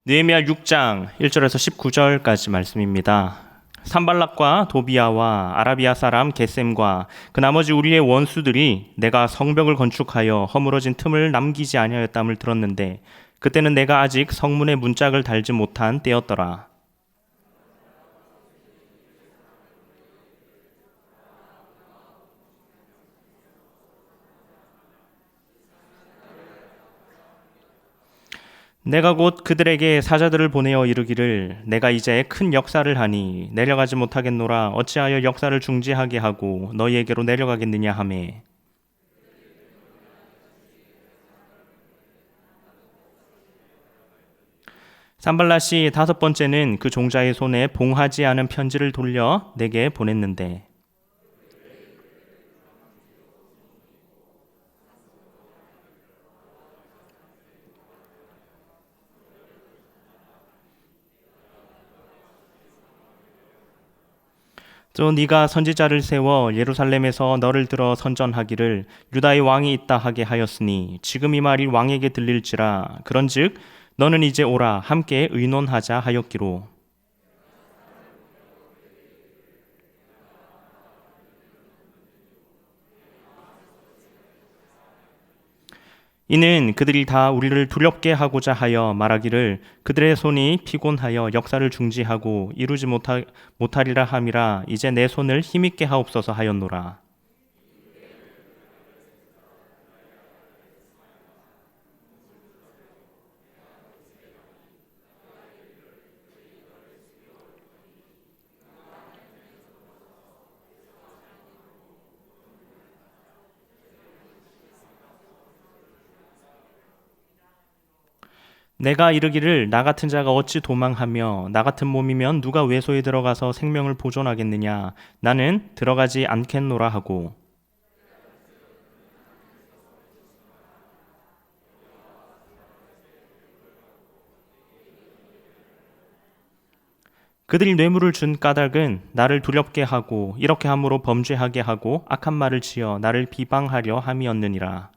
느헤미야 6장 1절에서 19절까지 말씀입니다. 산발락과 도비아와 아라비아 사람 게셈과 그 나머지 우리의 원수들이 내가 성벽을 건축하여 허물어진 틈을 남기지 아니하였담을 들었는데 그때는 내가 아직 성문에 문짝을 달지 못한 때였더라. 내가 곧 그들에게 사자들을 보내어 이르기를 내가 이제 큰 역사를 하니 내려가지 못하겠노라. 어찌하여 역사를 중지하게 하고 너희에게로 내려가겠느냐 하매 산발랏이 다섯 번째는 그 종자의 손에 봉하지 않은 편지를 돌려 내게 보냈는데 또 네가 선지자를 세워 예루살렘에서 너를 들어 선전하기를 유다의 왕이 있다 하게 하였으니 지금 이 말이 왕에게 들릴지라. 그런즉 너는 이제 오라 함께 의논하자 하였기로. 이는 그들이 다 우리를 두렵게 하고자 하여 말하기를 그들의 손이 피곤하여 역사를 중지하고 이루지 못하리라 함이라. 이제 내 손을 힘있게 하옵소서 하였노라. 내가 이르기를 나 같은 자가 어찌 도망하며 나 같은 몸이면 누가 외소에 들어가서 생명을 보존하겠느냐. 나는 들어가지 않겠노라 하고 그들이 뇌물을 준 까닭은 나를 두렵게 하고 이렇게 함으로 범죄하게 하고 악한 말을 지어 나를 비방하려 함이었느니라.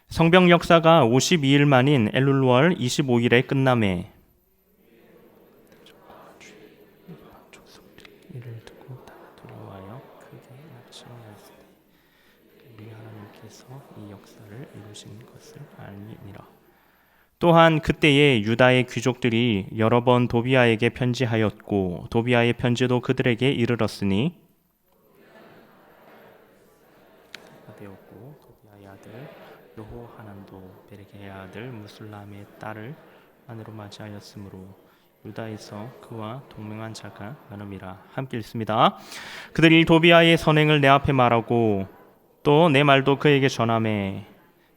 성벽 역사가 52일 만인 엘룰월 25일에 끝남에 이를 두고 다 돌아와요. 크게 낙심하였을 때 우리 하나님께서 이 역사를 이루신 것을 알미니라. 또한 그때에 유다의 귀족들이 여러 번 도비아에게 편지하였고 도비아의 편지도 그들에게 이르렀으니 되었고 도비아의 아들 여호하난도 베레게의 아들 무술람의 딸을 아내로 맞이하였으므로 유다에서 그와 동맹한 자가 많음이라. 함께 읽습니다. 그들이 도비아의 선행을 내 앞에 말하고 또 내 말도 그에게 전하매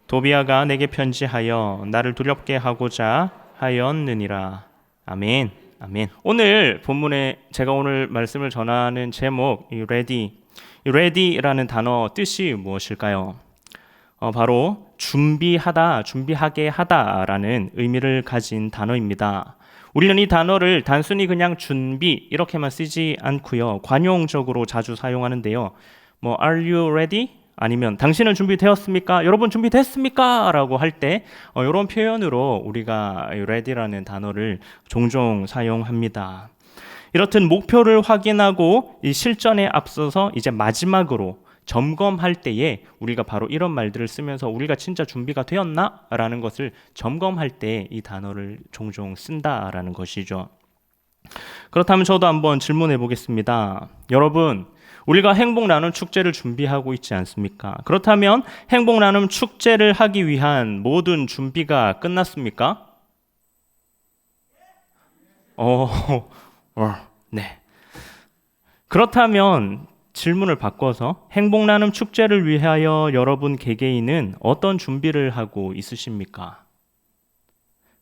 도비아가 내게 편지하여 나를 두렵게 하고자 하였느니라. 아멘. 아멘. 오늘 본문에 제가 오늘 말씀을 전하는 제목 이 ready라는 단어 뜻이 무엇일까요? 바로 준비하다, 준비하게 하다라는 의미를 가진 단어입니다. 우리는 이 단어를 단순히 그냥 준비 이렇게만 쓰지 않고요. 관용적으로 자주 사용하는데요. Are you ready? 아니면 당신은 준비되었습니까? 여러분 준비됐습니까? 라고 할 때 이런 표현으로 우리가 ready라는 단어를 종종 사용합니다. 이렇듯 목표를 확인하고 이 실전에 앞서서 이제 마지막으로 점검할 때에 우리가 바로 이런 말들을 쓰면서 우리가 진짜 준비가 되었나? 라는 것을 점검할 때 이 단어를 종종 쓴다라는 것이죠. 그렇다면 저도 한번 질문해 보겠습니다. 여러분, 우리가 행복 나눔 축제를 준비하고 있지 않습니까? 그렇다면 행복 나눔 축제를 하기 위한 모든 준비가 끝났습니까? 네. 그렇다면 질문을 바꿔서 행복 나눔 축제를 위하여 여러분 개개인은 어떤 준비를 하고 있으십니까?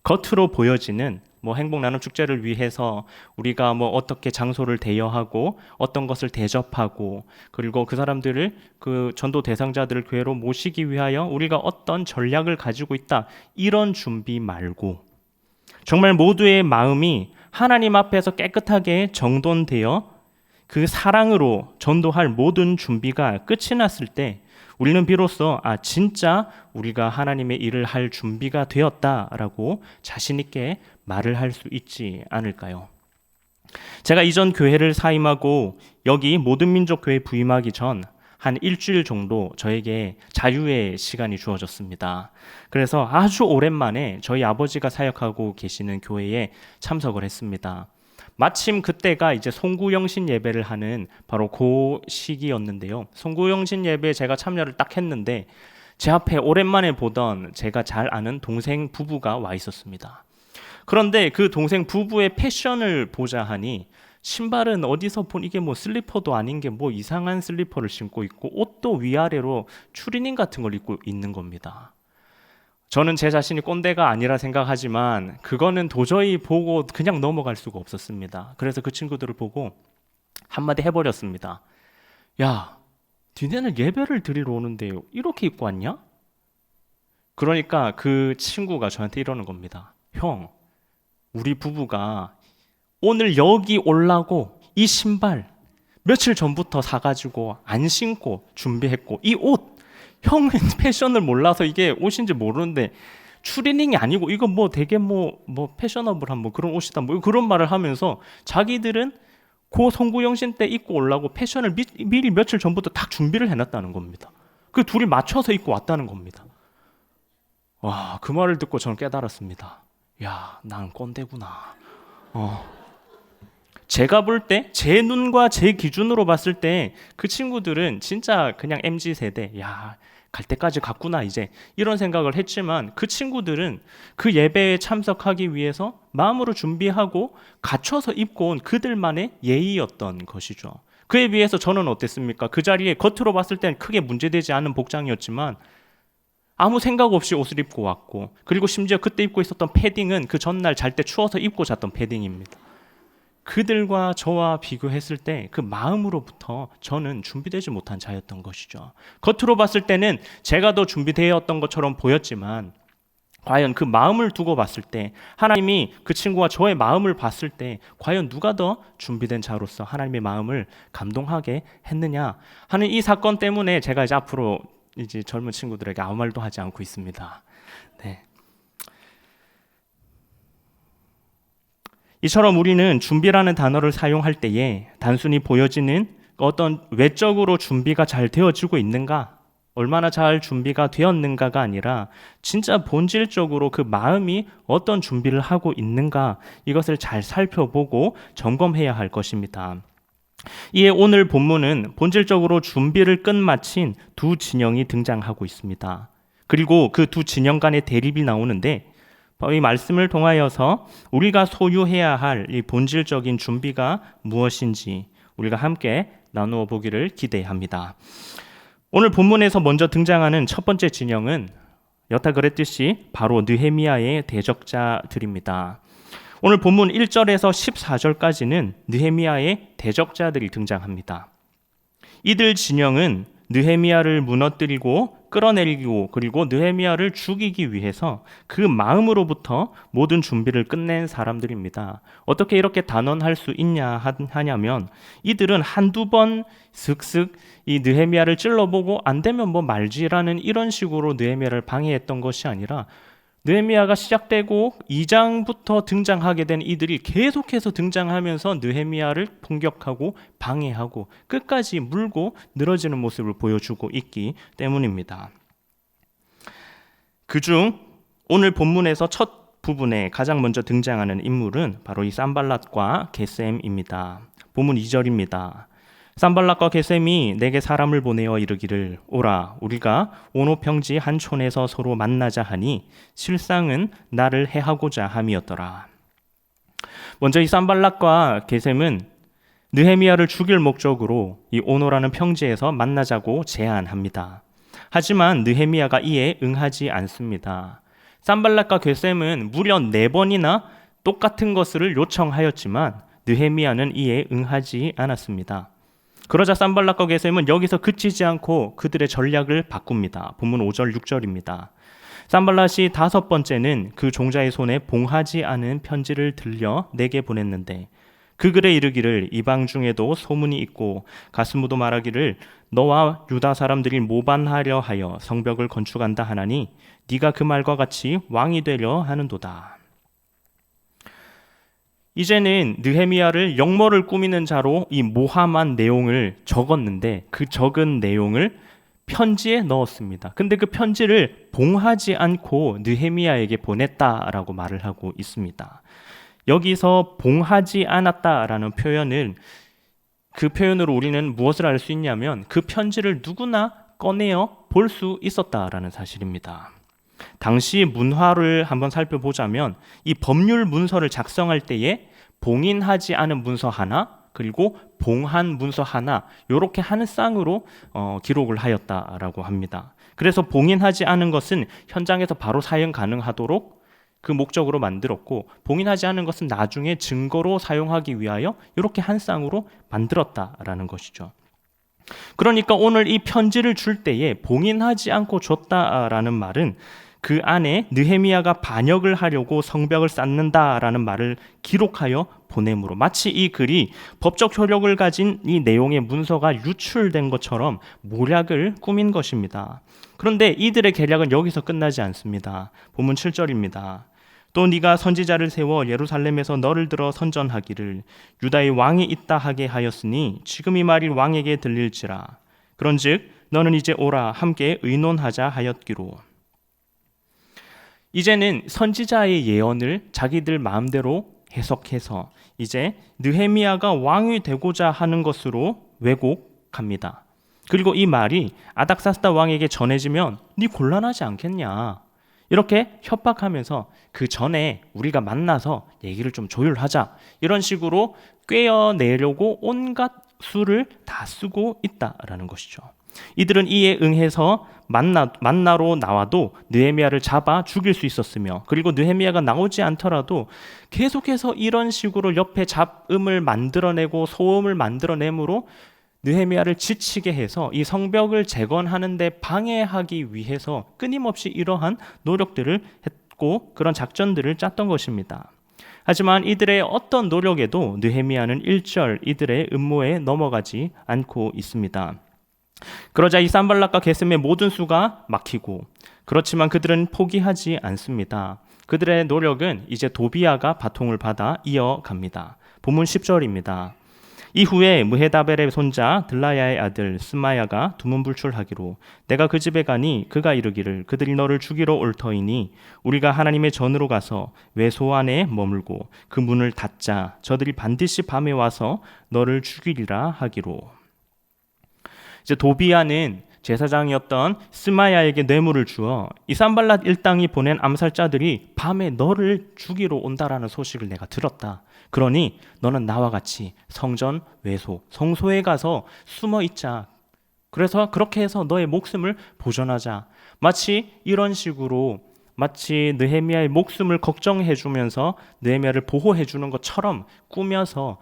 겉으로 보여지는 행복 나눔 축제를 위해서 우리가 어떻게 장소를 대여하고 어떤 것을 대접하고 그리고 그 사람들을 그 전도 대상자들을 교회로 모시기 위하여 우리가 어떤 전략을 가지고 있다. 이런 준비 말고 정말 모두의 마음이 하나님 앞에서 깨끗하게 정돈되어 그 사랑으로 전도할 모든 준비가 끝이 났을 때 우리는 비로소 진짜 우리가 하나님의 일을 할 준비가 되었다라고 자신 있게 말을 할 수 있지 않을까요? 제가 이전 교회를 사임하고 여기 모든 민족 교회 부임하기 전 한 일주일 정도 저에게 자유의 시간이 주어졌습니다. 그래서 아주 오랜만에 저희 아버지가 사역하고 계시는 교회에 참석을 했습니다. 마침 그때가 이제 송구영신 예배를 하는 바로 그 시기였는데요. 송구영신 예배에 제가 참여를 딱 했는데 제 앞에 오랜만에 보던 제가 잘 아는 동생 부부가 와 있었습니다. 그런데 그 동생 부부의 패션을 보자 하니 신발은 어디서 본 이게 뭐 슬리퍼도 아닌 게 뭐 이상한 슬리퍼를 신고 있고 옷도 위아래로 추리닝 같은 걸 입고 있는 겁니다. 저는 제 자신이 꼰대가 아니라 생각하지만 그거는 도저히 보고 그냥 넘어갈 수가 없었습니다. 그래서 그 친구들을 보고 한마디 해버렸습니다. 야, 니네는 예배를 드리러 오는데 이렇게 입고 왔냐? 그러니까 그 친구가 저한테 이러는 겁니다. 형, 우리 부부가 오늘 여기 오려고 이 신발 며칠 전부터 사가지고 안 신고 준비했고 이 옷, 형은 패션을 몰라서 이게 옷인지 모르는데 추리닝이 아니고 이거 뭐 되게 뭐 패셔너블한 뭐 그런 옷이다 뭐 그런 말을 하면서 자기들은 그 송구영신 때 입고 오려고 패션을 미리 며칠 전부터 딱 준비를 해놨다는 겁니다. 그 둘이 맞춰서 입고 왔다는 겁니다. 와, 그 말을 듣고 저는 깨달았습니다. 야, 난 꼰대구나. 제가 볼 때, 제 눈과 제 기준으로 봤을 때 그 친구들은 진짜 그냥 MZ세대, 야, 갈 때까지 갔구나 이제 이런 생각을 했지만 그 친구들은 그 예배에 참석하기 위해서 마음으로 준비하고 갖춰서 입고 온 그들만의 예의였던 것이죠. 그에 비해서 저는 어땠습니까? 그 자리에 겉으로 봤을 땐 크게 문제되지 않은 복장이었지만 아무 생각 없이 옷을 입고 왔고, 그리고 심지어 그때 입고 있었던 패딩은 그 전날 잘 때 추워서 입고 잤던 패딩입니다. 그들과 저와 비교했을 때 그 마음으로부터 저는 준비되지 못한 자였던 것이죠. 겉으로 봤을 때는 제가 더 준비되었던 것처럼 보였지만 과연 그 마음을 두고 봤을 때, 하나님이 그 친구와 저의 마음을 봤을 때 과연 누가 더 준비된 자로서 하나님의 마음을 감동하게 했느냐 하는 이 사건 때문에 제가 이제 앞으로 이제 젊은 친구들에게 아무 말도 하지 않고 있습니다. 네. 이처럼 우리는 준비라는 단어를 사용할 때에 단순히 보여지는 어떤 외적으로 준비가 잘 되어지고 있는가, 얼마나 잘 준비가 되었는가가 아니라 진짜 본질적으로 그 마음이 어떤 준비를 하고 있는가, 이것을 잘 살펴보고 점검해야 할 것입니다. 이에 오늘 본문은 본질적으로 준비를 끝마친 두 진영이 등장하고 있습니다. 그리고 그 두 진영 간의 대립이 나오는데 이 말씀을 통하여서 우리가 소유해야 할 이 본질적인 준비가 무엇인지 우리가 함께 나누어 보기를 기대합니다. 오늘 본문에서 먼저 등장하는 첫 번째 진영은 여타 그랬듯이 바로 느헤미야의 대적자들입니다. 오늘 본문 1절에서 14절까지는 느헤미야의 대적자들이 등장합니다. 이들 진영은 느헤미야를 무너뜨리고 끌어내리고 그리고 느헤미야를 죽이기 위해서 그 마음으로부터 모든 준비를 끝낸 사람들입니다. 어떻게 이렇게 단언할 수 있냐 하냐면 이들은 한두 번 슥슥 이 느헤미야를 찔러보고 안 되면 뭐 말지라는 이런 식으로 느헤미야를 방해했던 것이 아니라 느헤미야가 시작되고 2장부터 등장하게 된 이들이 계속해서 등장하면서 느헤미야를 공격하고 방해하고 끝까지 물고 늘어지는 모습을 보여주고 있기 때문입니다. 그중 오늘 본문에서 첫 부분에 가장 먼저 등장하는 인물은 바로 이 산발랏과 게셈입니다. 본문 2절입니다. 산발랏과 게셈이 내게 사람을 보내어 이르기를 오라 우리가 오노 평지 한 촌에서 서로 만나자 하니 실상은 나를 해하고자 함이었더라. 먼저 이 산발랏과 게셈은 느헤미야를 죽일 목적으로 이 오노라는 평지에서 만나자고 제안합니다. 하지만 느헤미야가 이에 응하지 않습니다. 산발랏과 게셈은 무려 4번이나 똑같은 것을 요청하였지만 느헤미야는 이에 응하지 않았습니다. 그러자 산발랏과 게셈은 여기서 그치지 않고 그들의 전략을 바꿉니다. 본문 5절 6절입니다. 산발랏이 다섯 번째는 그 종자의 손에 봉하지 않은 편지를 들려 내게 보냈는데 그 글에 이르기를 이방 중에도 소문이 있고 가스무도 말하기를 너와 유다 사람들이 모반하려 하여 성벽을 건축한다 하나니 네가 그 말과 같이 왕이 되려 하는도다. 이제는 느헤미야를 역모를 꾸미는 자로 이 모함한 내용을 적었는데 그 적은 내용을 편지에 넣었습니다. 근데 그 편지를 봉하지 않고 느헤미야에게 보냈다라고 말을 하고 있습니다. 여기서 봉하지 않았다라는 표현은 그 표현으로 우리는 무엇을 알 수 있냐면 그 편지를 누구나 꺼내어 볼 수 있었다라는 사실입니다. 당시 문화를 한번 살펴보자면 이 법률 문서를 작성할 때에 봉인하지 않은 문서 하나 그리고 봉한 문서 하나 이렇게 한 쌍으로 기록을 하였다라고 합니다. 그래서 봉인하지 않은 것은 현장에서 바로 사용 가능하도록 그 목적으로 만들었고 봉인하지 않은 것은 나중에 증거로 사용하기 위하여 이렇게 한 쌍으로 만들었다라는 것이죠. 그러니까 오늘 이 편지를 줄 때에 봉인하지 않고 줬다라는 말은 그 안에 느헤미야가 반역을 하려고 성벽을 쌓는다라는 말을 기록하여 보냄으로 마치 이 글이 법적 효력을 가진 이 내용의 문서가 유출된 것처럼 모략을 꾸민 것입니다. 그런데 이들의 계략은 여기서 끝나지 않습니다. 본문 7절입니다. 또 네가 선지자를 세워 예루살렘에서 너를 들어 선전하기를 유다의 왕이 있다 하게 하였으니 지금 이 말이 왕에게 들릴지라. 그런즉 너는 이제 오라 함께 의논하자 하였기로. 이제는 선지자의 예언을 자기들 마음대로 해석해서 이제 느헤미야가 왕이 되고자 하는 것으로 왜곡합니다. 그리고 이 말이 아닥사스다 왕에게 전해지면 네 곤란하지 않겠냐 이렇게 협박하면서 그 전에 우리가 만나서 얘기를 좀 조율하자 이런 식으로 꿰어내려고 온갖 수를 다 쓰고 있다라는 것이죠. 이들은 이에 응해서 만나러 나와도 느헤미야를 잡아 죽일 수 있었으며 그리고 느헤미야가 나오지 않더라도 계속해서 이런 식으로 옆에 잡음을 만들어내고 소음을 만들어내므로 느헤미야를 지치게 해서 이 성벽을 재건하는 데 방해하기 위해서 끊임없이 이러한 노력들을 했고 그런 작전들을 짰던 것입니다. 하지만 이들의 어떤 노력에도 느헤미야는 일절 이들의 음모에 넘어가지 않고 있습니다. 그러자 이 산발락과 게셈의 모든 수가 막히고 그렇지만 그들은 포기하지 않습니다. 그들의 노력은 이제 도비야가 바통을 받아 이어갑니다. 본문 10절입니다. 이후에 무헤다벨의 손자 들라야의 아들 스마야가 두문불출하기로 내가 그 집에 가니 그가 이르기를 그들이 너를 죽이러 올 터이니 우리가 하나님의 전으로 가서 외소 안에 머물고 그 문을 닫자 저들이 반드시 밤에 와서 너를 죽이리라 하기로. 이제 도비야는 제사장이었던 스마야에게 뇌물을 주어 이 산발랏 일당이 보낸 암살자들이 밤에 너를 죽이러 온다라는 소식을 내가 들었다. 그러니 너는 나와 같이 성전 외소, 성소에 가서 숨어 있자. 그래서 그렇게 해서 너의 목숨을 보존하자. 마치 이런 식으로 마치 느헤미야의 목숨을 걱정해 주면서 느헤미야를 보호해 주는 것처럼 꾸며서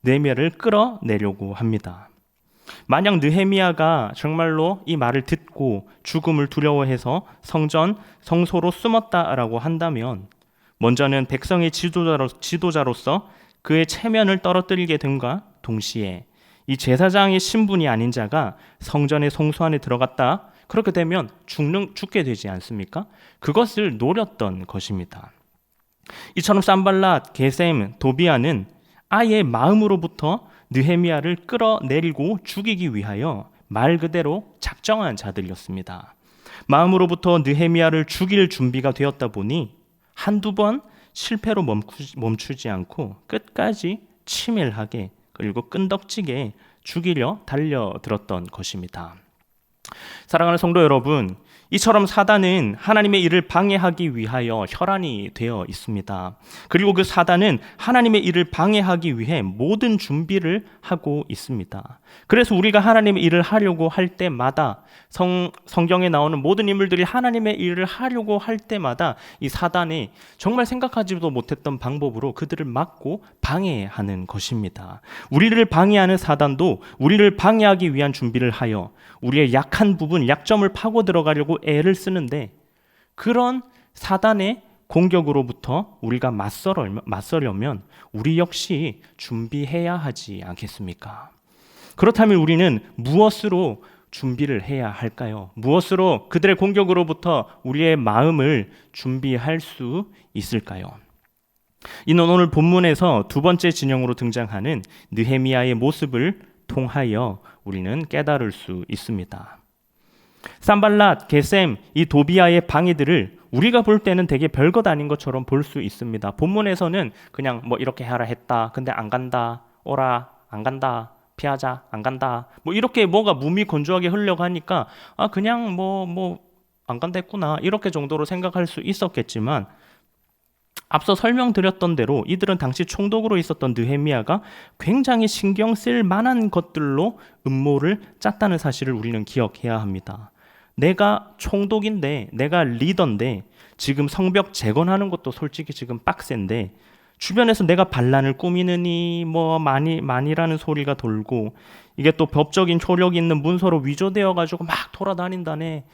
느헤미야를 끌어내려고 합니다. 만약 느헤미야가 정말로 이 말을 듣고 죽음을 두려워해서 성소로 숨었다라고 한다면 먼저는 백성의 지도자로서 그의 체면을 떨어뜨리게 됨과 동시에 이 제사장의 신분이 아닌 자가 성전의 성소 안에 들어갔다 그렇게 되면 죽게 되지 않습니까? 그것을 노렸던 것입니다. 이처럼 산발랏, 게셈, 도비야는 아예 마음으로부터 느헤미야를 끌어내리고 죽이기 위하여 말 그대로 작정한 자들이었습니다. 마음으로부터 느헤미야를 죽일 준비가 되었다 보니 한두 번 실패로 멈추지 않고 끝까지 치밀하게 그리고 끈덕지게 죽이려 달려들었던 것입니다. 사랑하는 성도 여러분, 이처럼 사단은 하나님의 일을 방해하기 위하여 혈안이 되어 있습니다. 그리고 그 사단은 하나님의 일을 방해하기 위해 모든 준비를 하고 있습니다. 그래서 우리가 하나님의 일을 하려고 할 때마다 성경에 나오는 모든 인물들이 하나님의 일을 하려고 할 때마다 이 사단이 정말 생각하지도 못했던 방법으로 그들을 막고 방해하는 것입니다. 우리를 방해하는 사단도 우리를 방해하기 위한 준비를 하여 우리의 약한 부분, 약점을 파고 들어가려고 애를 쓰는데 그런 사단의 공격으로부터 우리가 맞서려면 우리 역시 준비해야 하지 않겠습니까? 그렇다면 우리는 무엇으로 준비를 해야 할까요? 무엇으로 그들의 공격으로부터 우리의 마음을 준비할 수 있을까요? 이는 오늘 본문에서 두 번째 진영으로 등장하는 느헤미야의 모습을 통하여 우리는 깨달을 수 있습니다. 산발랏, 게셈, 이 도비아의 방해들을 우리가 볼 때는 되게 별것 아닌 것처럼 볼 수 있습니다. 본문에서는 그냥 뭐 이렇게 하라 했다. 근데 안 간다. 오라. 안 간다. 피하자. 안 간다. 뭐 이렇게 뭐가 무미건조하게 흘려가니까 그냥 안 간다 했구나. 이렇게 정도로 생각할 수 있었겠지만 앞서 설명드렸던 대로 이들은 당시 총독으로 있었던 느헤미야가 굉장히 신경 쓸 만한 것들로 음모를 짰다는 사실을 우리는 기억해야 합니다. 내가 총독인데, 내가 리더인데 지금 성벽 재건하는 것도 솔직히 지금 빡센데 주변에서 내가 반란을 꾸미느니 많이라는 소리가 돌고 이게 또 법적인 효력이 있는 문서로 위조되어 가지고 막 돌아다닌다네.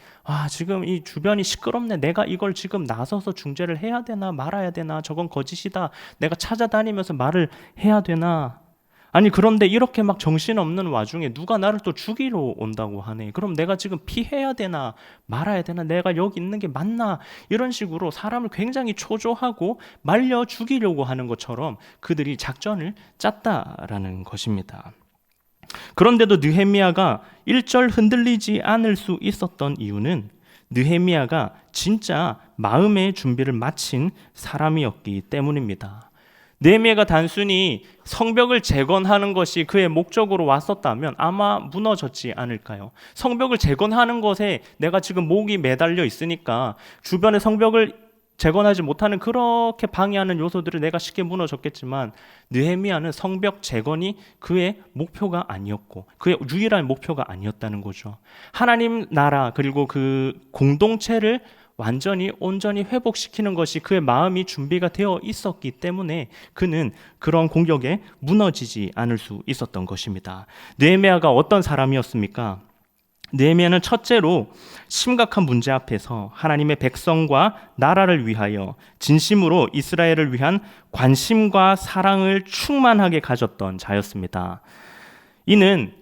지금 이 주변이 시끄럽네. 내가 이걸 지금 나서서 중재를 해야 되나 말아야 되나. 저건 거짓이다. 내가 찾아다니면서 말을 해야 되나. 아니 그런데 이렇게 막 정신없는 와중에 누가 나를 또 죽이러 온다고 하네. 그럼 내가 지금 피해야 되나 말아야 되나. 내가 여기 있는 게 맞나. 이런 식으로 사람을 굉장히 초조하고 말려 죽이려고 하는 것처럼 그들이 작전을 짰다라는 것입니다. 그런데도 느헤미야가 일절 흔들리지 않을 수 있었던 이유는 느헤미야가 진짜 마음의 준비를 마친 사람이었기 때문입니다. 느헤미야가 단순히 성벽을 재건하는 것이 그의 목적으로 왔었다면 아마 무너졌지 않을까요? 성벽을 재건하는 것에 내가 지금 목이 매달려 있으니까 주변의 성벽을 재건하지 못하는 그렇게 방해하는 요소들을 내가 쉽게 무너졌겠지만 느헤미야는 성벽 재건이 그의 목표가 아니었고 그의 유일한 목표가 아니었다는 거죠. 하나님 나라 그리고 그 공동체를 완전히 온전히 회복시키는 것이 그의 마음이 준비가 되어 있었기 때문에 그는 그런 공격에 무너지지 않을 수 있었던 것입니다. 느헤미야가 어떤 사람이었습니까? 느헤미야는 첫째로 심각한 문제 앞에서 하나님의 백성과 나라를 위하여 진심으로 이스라엘을 위한 관심과 사랑을 충만하게 가졌던 자였습니다. 이는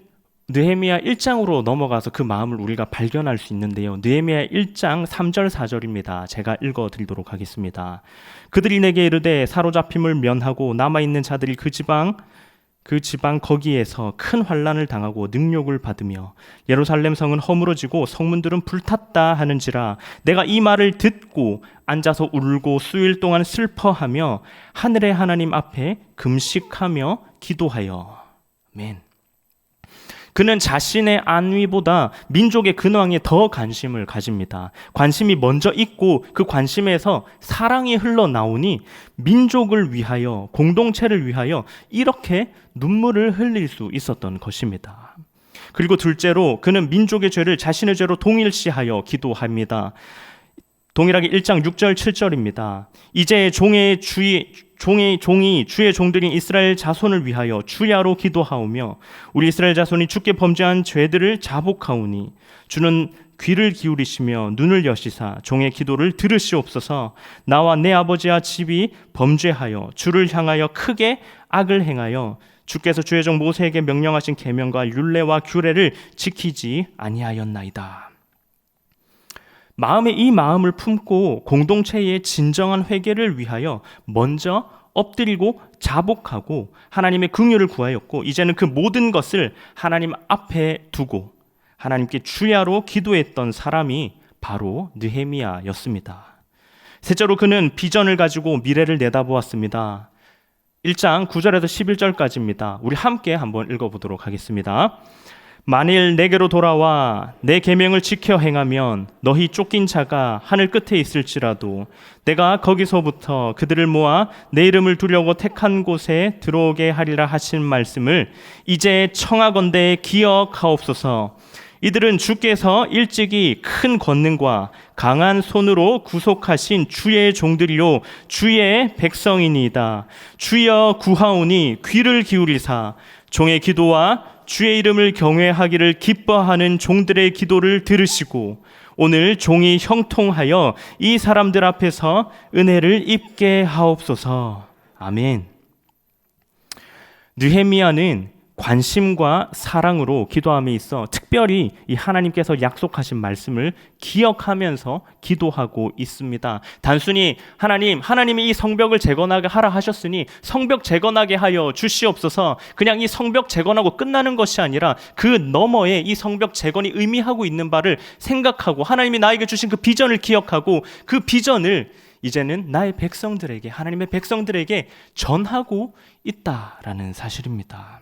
느헤미야 1장으로 넘어가서 그 마음을 우리가 발견할 수 있는데요. 느헤미야 1장 3절 4절입니다. 제가 읽어드리도록 하겠습니다. 그들이 내게 이르되 사로잡힘을 면하고 남아있는 자들이 그 지방 거기에서 큰 환난을 당하고 능욕을 받으며 예루살렘 성은 허물어지고 성문들은 불탔다 하는지라 내가 이 말을 듣고 앉아서 울고 수일 동안 슬퍼하며 하늘의 하나님 앞에 금식하며 기도하여 아멘. 그는 자신의 안위보다 민족의 근황에 더 관심을 가집니다. 관심이 먼저 있고 그 관심에서 사랑이 흘러나오니 민족을 위하여 공동체를 위하여 이렇게 눈물을 흘릴 수 있었던 것입니다. 그리고 둘째로 그는 민족의 죄를 자신의 죄로 동일시하여 기도합니다. 동일하게 1장 6절 7절입니다. 이제 종이 주의 종들인 이스라엘 자손을 위하여 주야로 기도하오며 우리 이스라엘 자손이 주께 범죄한 죄들을 자복하오니 주는 귀를 기울이시며 눈을 여시사 종의 기도를 들으시옵소서. 나와 내 아버지와 집이 범죄하여 주를 향하여 크게 악을 행하여 주께서 주의 종 모세에게 명령하신 계명과 율례와 규례를 지키지 아니하였나이다. 이 마음을 품고 공동체의 진정한 회개를 위하여 먼저 엎드리고 자복하고 하나님의 긍휼을 구하였고 이제는 그 모든 것을 하나님 앞에 두고 하나님께 주야로 기도했던 사람이 바로 느헤미야였습니다. 셋째로 그는 비전을 가지고 미래를 내다보았습니다. 1장 9절에서 11절까지입니다. 우리 함께 한번 읽어보도록 하겠습니다. 만일 내게로 돌아와 내 계명을 지켜 행하면 너희 쫓긴 자가 하늘 끝에 있을지라도 내가 거기서부터 그들을 모아 내 이름을 두려고 택한 곳에 들어오게 하리라 하신 말씀을 이제 청하건대 기억하옵소서. 이들은 주께서 일찍이 큰 권능과 강한 손으로 구속하신 주의 종들이요 주의 백성이니이다. 주여 구하오니 귀를 기울이사 종의 기도와 주의 이름을 경외하기를 기뻐하는 종들의 기도를 들으시고 오늘 종이 형통하여 이 사람들 앞에서 은혜를 입게 하옵소서. 아멘. 느헤미야는 관심과 사랑으로 기도함에 있어 특별히 이 하나님께서 약속하신 말씀을 기억하면서 기도하고 있습니다. 단순히 하나님이 이 성벽을 재건하게 하라 하셨으니 성벽 재건하게 하여 주시옵소서, 그냥 이 성벽 재건하고 끝나는 것이 아니라 그 너머에 이 성벽 재건이 의미하고 있는 바를 생각하고 하나님이 나에게 주신 그 비전을 기억하고 그 비전을 이제는 나의 백성들에게, 하나님의 백성들에게 전하고 있다라는 사실입니다.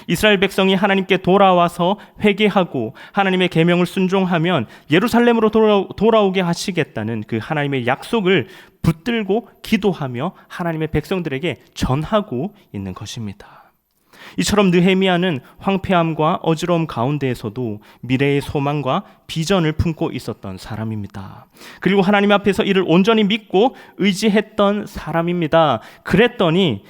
이스라엘 백성이 하나님께 돌아와서 회개하고 하나님의 계명을 순종하면 예루살렘으로 돌아오게 하시겠다는 그 하나님의 약속을 붙들고 기도하며 하나님의 백성들에게 전하고 있는 것입니다. 이처럼 느헤미야는 황폐함과 어지러움 가운데에서도 미래의 소망과 비전을 품고 있었던 사람입니다. 그리고 하나님 앞에서 이를 온전히 믿고 의지했던 사람입니다. 그랬더니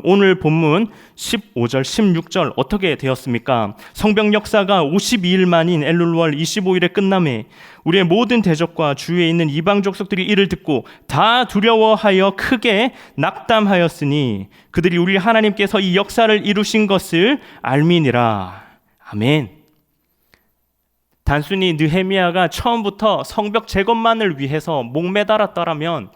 오늘 본문 15절 16절 어떻게 되었습니까? 성벽 역사가 52일 만인 엘룰월 25일에 끝남에 우리의 모든 대적과 주위에 있는 이방 족속들이 이를 듣고 다 두려워하여 크게 낙담하였으니 그들이 우리 하나님께서 이 역사를 이루신 것을 알미니라. 아멘. 단순히 느헤미야가 처음부터 성벽 재건만을 위해서 목매달았더라면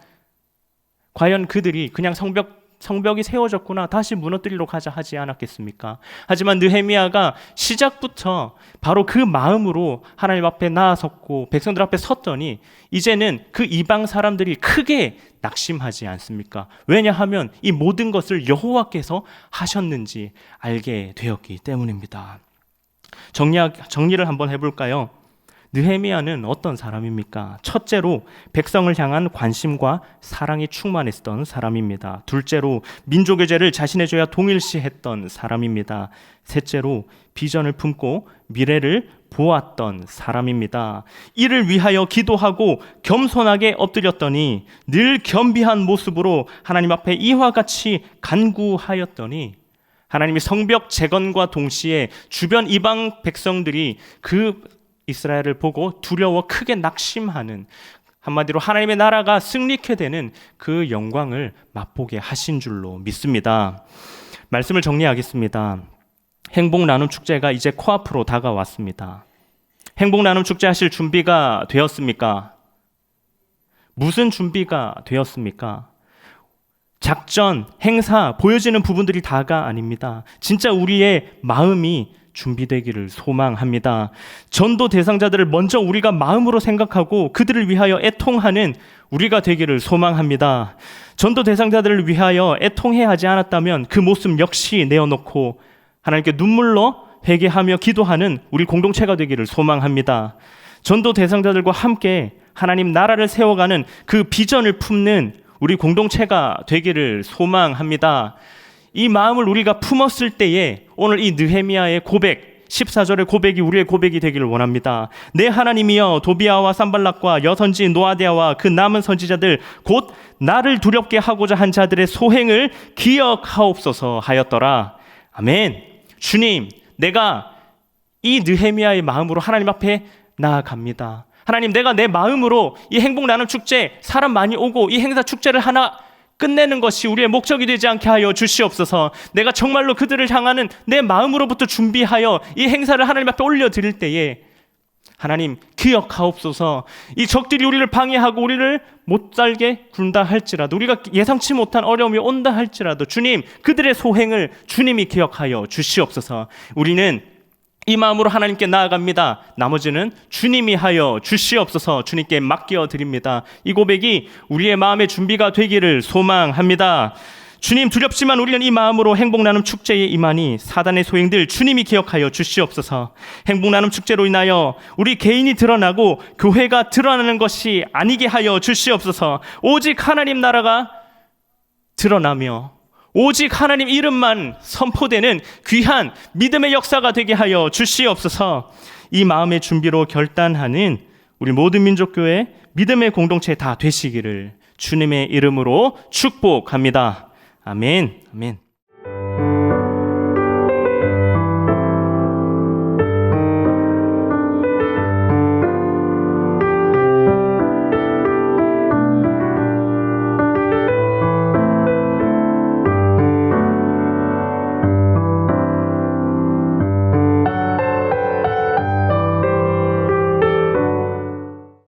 과연 그들이 그냥 성벽이 세워졌구나, 다시 무너뜨리러 가자 하지 않았겠습니까? 하지만 느헤미야가 시작부터 바로 그 마음으로 하나님 앞에 나아섰고 백성들 앞에 섰더니 이제는 그 이방 사람들이 크게 낙심하지 않습니까? 왜냐하면 이 모든 것을 여호와께서 하셨는지 알게 되었기 때문입니다. 정리를 한번 해볼까요? 느헤미야는 어떤 사람입니까? 첫째로 백성을 향한 관심과 사랑이 충만했던 사람입니다. 둘째로 민족의 죄를 자신의 죄와 동일시했던 사람입니다. 셋째로 비전을 품고 미래를 보았던 사람입니다. 이를 위하여 기도하고 겸손하게 엎드렸더니 늘 겸비한 모습으로 하나님 앞에 이와 같이 간구하였더니 하나님이 성벽 재건과 동시에 주변 이방 백성들이 그 이스라엘을 보고 두려워 크게 낙심하는, 한마디로 하나님의 나라가 승리케 되는 그 영광을 맛보게 하신 줄로 믿습니다. 말씀을 정리하겠습니다. 행복 나눔 축제가 이제 코앞으로 다가왔습니다. 행복 나눔 축제 하실 준비가 되었습니까? 무슨 준비가 되었습니까? 작전, 행사, 보여지는 부분들이 다가 아닙니다. 진짜 우리의 마음이 준비되기를 소망합니다. 전도 대상자들을 먼저 우리가 마음으로 생각하고 그들을 위하여 애통하는 우리가 되기를 소망합니다. 전도 대상자들을 위하여 애통해야 하지 않았다면 그 모습 역시 내어놓고 하나님께 눈물로 회개하며 기도하는 우리 공동체가 되기를 소망합니다. 전도 대상자들과 함께 하나님 나라를 세워가는 그 비전을 품는 우리 공동체가 되기를 소망합니다. 이 마음을 우리가 품었을 때에 오늘 이 느헤미야의 고백, 14절의 고백이 우리의 고백이 되기를 원합니다. 내 하나님이여 도비아와 산발락과 여선지 노아디아와 그 남은 선지자들 곧 나를 두렵게 하고자 한 자들의 소행을 기억하옵소서 하였더라. 아멘. 주님, 내가 이 느헤미야의 마음으로 하나님 앞에 나아갑니다. 하나님, 내가 내 마음으로 이 행복 나눔 축제, 사람 많이 오고 이 행사 축제를 하나 끝내는 것이 우리의 목적이 되지 않게 하여 주시옵소서. 내가 정말로 그들을 향하는 내 마음으로부터 준비하여 이 행사를 하나님 앞에 올려드릴 때에 하나님 기억하옵소서. 이 적들이 우리를 방해하고 우리를 못 살게 군다 할지라도, 우리가 예상치 못한 어려움이 온다 할지라도 주님, 그들의 소행을 주님이 기억하여 주시옵소서. 우리는 이 마음으로 하나님께 나아갑니다. 나머지는 주님이 하여 주시옵소서. 주님께 맡겨드립니다. 이 고백이 우리의 마음의 준비가 되기를 소망합니다. 주님, 두렵지만 우리는 이 마음으로 행복 나눔 축제에 임하니 사단의 소행들 주님이 기억하여 주시옵소서. 행복 나눔 축제로 인하여 우리 개인이 드러나고 교회가 드러나는 것이 아니게 하여 주시옵소서. 오직 하나님 나라가 드러나며 오직 하나님 이름만 선포되는 귀한 믿음의 역사가 되게 하여 주시옵소서. 이 마음의 준비로 결단하는 우리 모든 민족교회 믿음의 공동체 다 되시기를 주님의 이름으로 축복합니다. 아멘. 아멘.